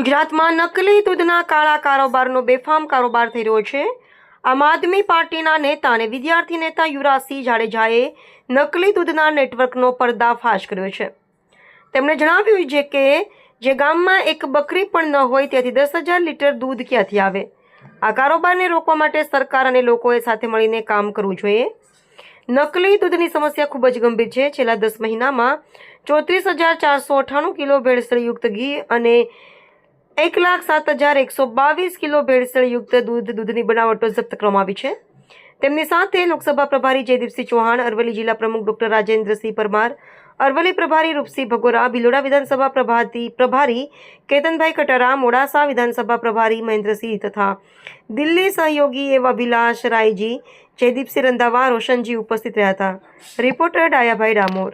ગુજરાતમાં નકલી દૂધના કાળા કારોબારનો બેફામ કારોબાર થઈ રહ્યો છે। આમ આદમી પાર્ટીના નેતા અને વિદ્યાર્થી નેતા યુવરાજસિંહ જાડેજાએ નકલી દૂધના નેટવર્કનો પર્દાફાશ કર્યો છે। તેમણે જણાવ્યું છે કે જે ગામમાં એક બકરી પણ ન હોય ત્યાંથી 10,000 લીટર દૂધ ક્યાંથી આવે। આ કારોબારને રોકવા માટે સરકાર અને લોકોએ સાથે મળીને કામ કરવું જોઈએ। નકલી દૂધની સમસ્યા ખૂબ જ ગંભીર છે। છેલ્લા 10 મહિનામાં 34,498 કિલો ભેળસેળયુક્ત ઘી અને 1,07,122 કિલો ભેળસેળયુક્ત દૂધની બનાવટો જપ્ત કરવામાં આવી છે। તેમની સાથે લોકસભા પ્રભારી જયદીપસિંહ ચૌહાણ, અરવલ્લી જિલ્લા પ્રમુખ ડોક્ટર રાજેન્દ્રસિંહ પરમાર, અરવલ્લી પ્રભારી રૂપસિંહ ભગોરા, ભિલોડા વિધાનસભા પ્રભારી કેતનભાઈ કટારા, મોડાસા વિધાનસભા પ્રભારી મહેન્દ્રસિંહ તથા દિલ્હી સહયોગી એવા અભિલાષ રાયજી, જયદીપસિંહ રંધાવા, રોશનજી ઉપસ્થિત રહ્યા હતા। રિપોર્ટર ડાયાભાઈ ડામોર।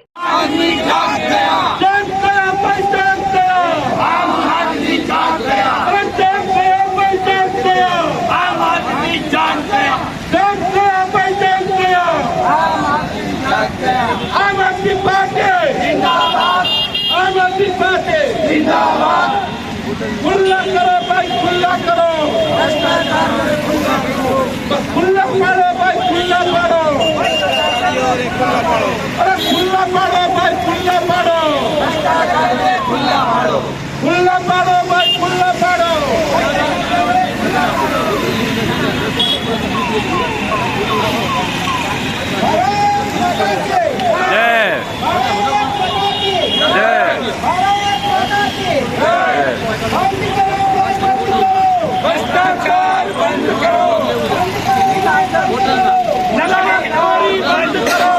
आम आदमी पार्टी जिंदाबाद, आम आदमी पार्टी जिंदाबाद। खुला करो भाई, खुला करो, खुला पाड़ो भाई, खुला पाड़ो, अरे खुला पाड़ो भाई, खुला पाड़ो, खुला पाड़ो भाई, खुला पाड़ो। भ्रष्टाचार बंद करो, नलाखोरी बंद करो,